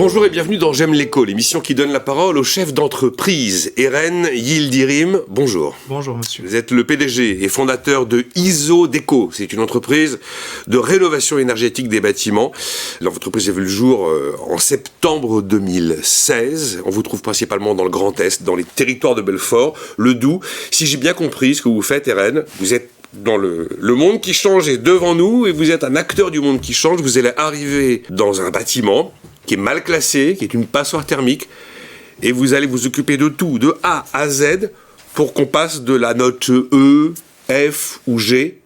Bonjour et bienvenue dans J'aime l'éco, l'émission qui donne la parole aux chefs d'entreprise. Eren Yildirim, bonjour. Bonjour monsieur. Vous êtes le PDG et fondateur de ISODECO. C'est une entreprise de rénovation énergétique des bâtiments. Alors, votre entreprise a vu le jour en septembre 2016. On vous trouve principalement dans le Grand Est, dans les territoires de Belfort, le Doubs. Si j'ai bien compris ce que vous faites, Eren, vous êtes dans le monde qui change est devant nous et vous êtes un acteur du monde qui change. Vous allez arriver dans un bâtiment qui est mal classé, qui est une passoire thermique, et vous allez vous occuper de tout, de A à Z, pour qu'on passe de la note E, F ou G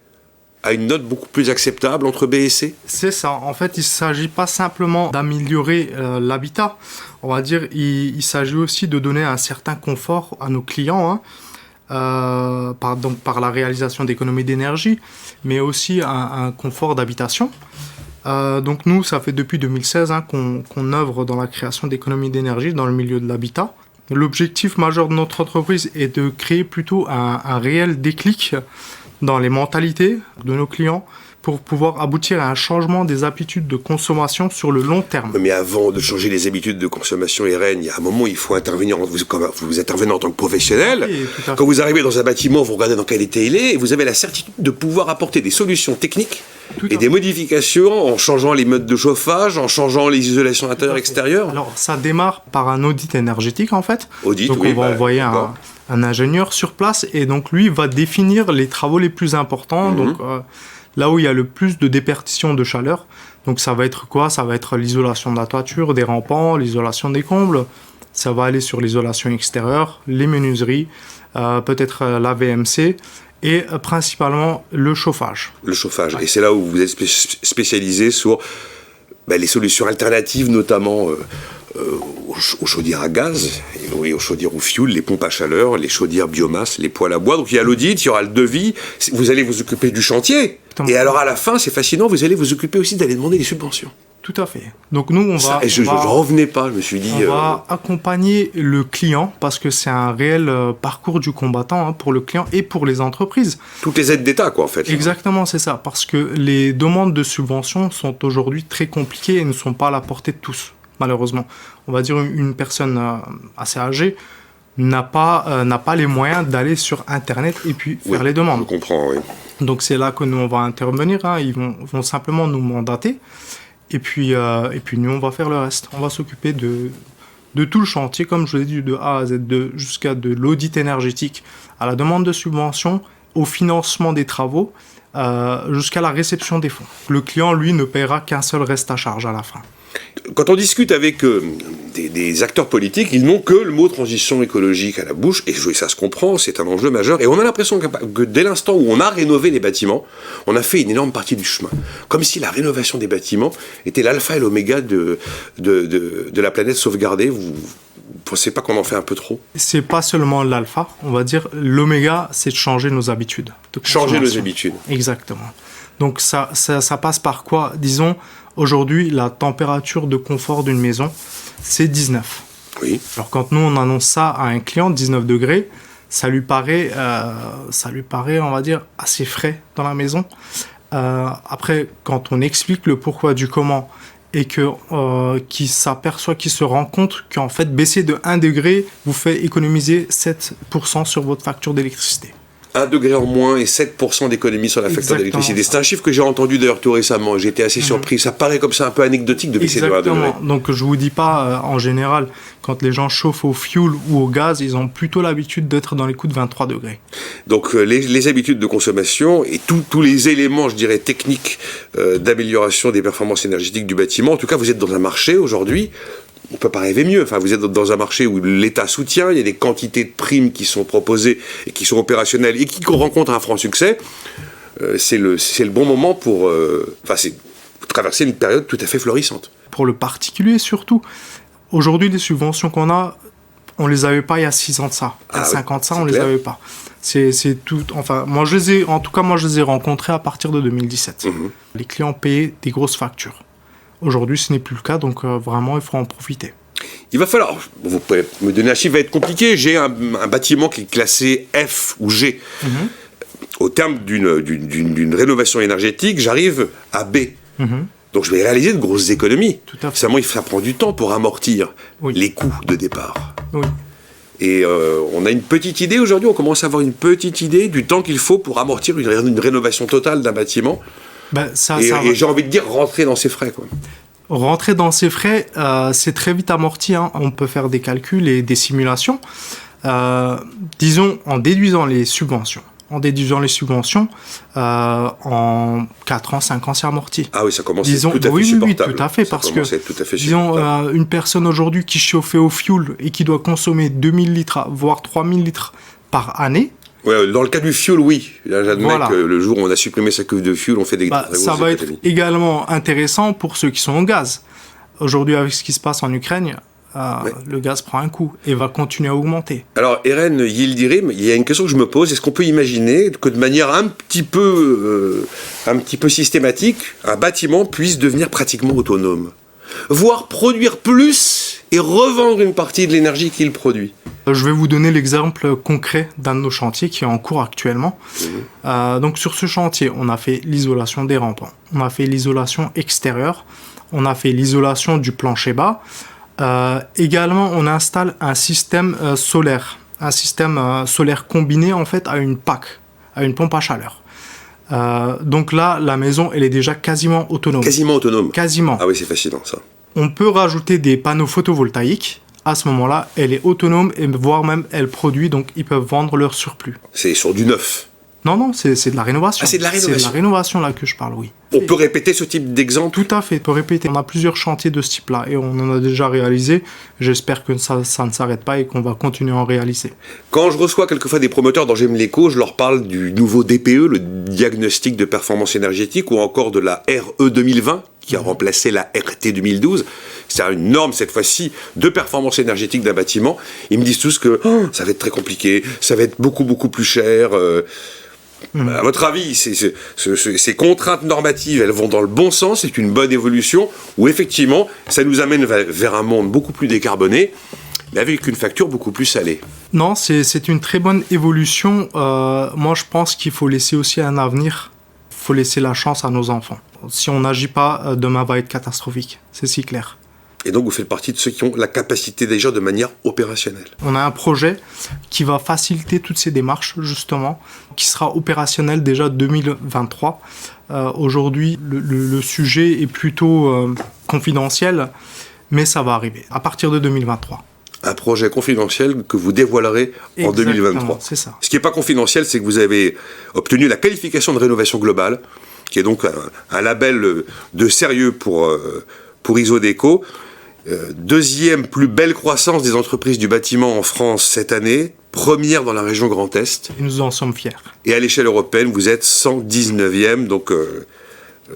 à une note beaucoup plus acceptable entre B et C. C'est ça. En fait, il ne s'agit pas simplement d'améliorer l'habitat. On va dire, il s'agit aussi de donner un certain confort à nos clients, par la réalisation d'économies d'énergie, mais aussi un confort d'habitation. Donc nous, ça fait depuis 2016 qu'on œuvre dans la création d'économies d'énergie dans le milieu de l'habitat. L'objectif majeur de notre entreprise est de créer plutôt un réel déclic dans les mentalités de nos clients pour pouvoir aboutir à un changement des habitudes de consommation sur le long terme. Mais avant de changer les habitudes de consommation, Eren, il y a un moment où il faut intervenir. Vous intervenez en tant que professionnel. Oui, quand vous arrivez dans un bâtiment, vous regardez dans quel état il est, et vous avez la certitude de pouvoir apporter des solutions techniques et des modifications en changeant les modes de chauffage, en changeant les isolations intérieures et extérieures. Alors, ça démarre par un audit énergétique, en fait. Audit, donc, oui, on va envoyer un ingénieur sur place, et donc lui va définir les travaux les plus importants. Donc, là où il y a le plus de déperdition de chaleur. Donc ça va être quoi? Ça va être l'isolation de la toiture, des rampants, l'isolation des combles. Ça va aller sur l'isolation extérieure, les menuiseries, peut-être la VMC et principalement le chauffage. Le chauffage. Ouais. Et c'est là où vous êtes spécialisé sur les solutions alternatives, notamment aux chaudières à gaz, et aux chaudières au fioul, les pompes à chaleur, les chaudières biomasse, les poêles à bois. Donc il y a l'audit, il y aura le devis, vous allez vous occuper du chantier. Et alors à la fin, c'est fascinant, vous allez vous occuper aussi d'aller demander des subventions. Tout à fait. Donc nous, on va... je ne revenais pas, je me suis dit... On va accompagner le client, parce que c'est un réel parcours du combattant pour le client et pour les entreprises. Toutes les aides d'État, quoi, en fait. Exactement, c'est ça. Parce que les demandes de subventions sont aujourd'hui très compliquées et ne sont pas à la portée de tous, malheureusement. On va dire une personne assez âgée n'a pas les moyens d'aller sur Internet et puis faire les demandes. Je comprends, oui. Donc c'est là que nous, on va intervenir. Ils vont simplement nous mandater. Et puis nous, on va faire le reste. On va s'occuper de tout le chantier, comme je l'ai dit, de A à Z, jusqu'à de l'audit énergétique, à la demande de subvention, au financement des travaux, jusqu'à la réception des fonds. Le client, lui, ne paiera qu'un seul reste à charge à la fin. Quand on discute avec des acteurs politiques, ils n'ont que le mot transition écologique à la bouche, et ça se comprend, c'est un enjeu majeur, et on a l'impression que dès l'instant où on a rénové les bâtiments, on a fait une énorme partie du chemin. Comme si la rénovation des bâtiments était l'alpha et l'oméga de la planète sauvegardée. Vous ne pensez pas qu'on en fait un peu trop? C'est pas seulement l'alpha, on va dire, l'oméga, c'est de changer nos habitudes. Changer nos habitudes. Exactement. Donc ça passe par quoi? Disons, aujourd'hui, la température de confort d'une maison, c'est 19. Oui. Alors quand nous, on annonce ça à un client, 19 degrés, ça lui paraît, on va dire, assez frais dans la maison. Après, quand on explique le pourquoi du comment et qu'il s'aperçoit, qu'il se rend compte qu'en fait, baisser de 1 degré vous fait économiser 7% sur votre facture d'électricité. 1 degré en moins et 7% d'économie sur la facture d'électricité. C'est un chiffre que j'ai entendu d'ailleurs tout récemment. J'ai été assez surpris. Ça paraît comme ça un peu anecdotique de baisser de 1 degré. Donc je ne vous dis pas, en général, quand les gens chauffent au fioul ou au gaz, ils ont plutôt l'habitude d'être dans les coups de 23 degrés. Donc les habitudes de consommation et tous les éléments, je dirais, techniques d'amélioration des performances énergétiques du bâtiment. En tout cas, vous êtes dans un marché aujourd'hui. On ne peut pas rêver mieux. Enfin, vous êtes dans un marché où l'État soutient, il y a des quantités de primes qui sont proposées et qui sont opérationnelles et qui rencontrent un franc succès. C'est le bon moment pour traverser une période tout à fait florissante. Pour le particulier surtout, aujourd'hui, les subventions qu'on a, on ne les avait pas il y a 6 ans de ça. Il y a 5 ans de ça, on ne les avait pas. C'est tout. Enfin, moi, je les ai rencontrés à partir de 2017. Les clients payaient des grosses factures. Aujourd'hui, ce n'est plus le cas, donc vraiment, il faut en profiter. Il va falloir, vous pouvez me donner un chiffre, va être compliqué, j'ai un bâtiment qui est classé F ou G. Au terme d'une rénovation énergétique, j'arrive à B. Donc je vais réaliser de grosses économies. Tout à fait. Seulement, ça prend du temps pour amortir Oui. les coûts de départ. Oui. Et on a une petite idée aujourd'hui, on commence à avoir une petite idée du temps qu'il faut pour amortir une rénovation totale d'un bâtiment. Ben, Et j'ai envie de dire rentrer dans ses frais, quoi. Rentrer dans ces frais, c'est très vite amorti, hein. On peut faire des calculs et des simulations. Disons, en déduisant les subventions. En 4 ans, 5 ans, c'est amorti. Ah oui, ça commence à être Disons, tout à fait oui, supportable. tout à fait, Ça parce que, commence à être tout à fait disons, supportable. une personne aujourd'hui qui chauffait au fioul et qui doit consommer 2000 litres, voire 3000 litres par année, Ouais, dans le cas du fuel, oui. Là, j'admets Voilà. que le jour où on a supprimé sa cuve de fuel, on fait des très ça grosses va être économies. également intéressant pour ceux qui sont au gaz. Aujourd'hui, avec ce qui se passe en Ukraine, Ouais. le gaz prend un coup et va continuer à augmenter. Alors, Eren Yildirim, il y a une question que je me pose. Est-ce qu'on peut imaginer que de manière un petit peu systématique, un bâtiment puisse devenir pratiquement autonome, voire produire plus et revendre une partie de l'énergie qu'il produit? Je vais vous donner l'exemple concret d'un de nos chantiers qui est en cours actuellement. Donc sur ce chantier, on a fait l'isolation des rampants, on a fait l'isolation extérieure, on a fait l'isolation du plancher bas. Également, on installe un système solaire, combiné en fait à une PAC, à une pompe à chaleur. Donc là, la maison, elle est déjà quasiment autonome. Quasiment autonome. Quasiment. Ah oui, c'est fascinant, ça. On peut rajouter des panneaux photovoltaïques. À ce moment-là, elle est autonome et voire même elle produit, donc ils peuvent vendre leur surplus. C'est sur du neuf. Non, c'est de la rénovation. Ah, c'est de la rénovation. C'est de la rénovation là que je parle, oui. On peut répéter ce type d'exemple? Tout à fait, on peut répéter. On a plusieurs chantiers de ce type-là et on en a déjà réalisé. J'espère que ça ne s'arrête pas et qu'on va continuer à en réaliser. Quand je reçois quelquefois des promoteurs dans J'aime l'éco, je leur parle du nouveau DPE, le diagnostic de performance énergétique, ou encore de la RE 2020, qui a remplacé la RT 2012. C'est une norme, cette fois-ci, de performance énergétique d'un bâtiment. Ils me disent tous que ça va être très compliqué, ça va être beaucoup, beaucoup plus cher. À votre avis, ces contraintes normatives, elles vont dans le bon sens, c'est une bonne évolution, ou effectivement, ça nous amène vers un monde beaucoup plus décarboné, mais avec une facture beaucoup plus salée? Non, c'est une très bonne évolution. Moi, je pense qu'il faut laisser aussi un avenir. Il faut laisser la chance à nos enfants. Si on n'agit pas, demain va être catastrophique. C'est si clair. Et donc, vous faites partie de ceux qui ont la capacité d'agir de manière opérationnelle. On a un projet qui va faciliter toutes ces démarches, justement, qui sera opérationnel déjà 2023. Aujourd'hui, le sujet est plutôt confidentiel, mais ça va arriver à partir de 2023. Un projet confidentiel que vous dévoilerez en 2023. C'est ça. Ce qui n'est pas confidentiel, c'est que vous avez obtenu la qualification de rénovation globale, qui est donc un label de sérieux pour Isodeco. Deuxième plus belle croissance des entreprises du bâtiment en France cette année, première dans la région Grand Est. Et nous en sommes fiers. Et à l'échelle européenne, vous êtes 119e, donc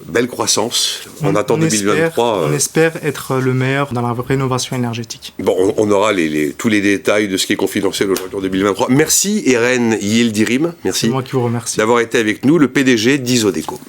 belle croissance. On attend 2023. On espère être le meilleur dans la rénovation énergétique. Bon, on aura tous les détails de ce qui est confidentiel aujourd'hui en 2023. Merci Eren Yildirim, merci C'est moi qui vous remercie. d'avoir été avec nous, le PDG d'Isodeco.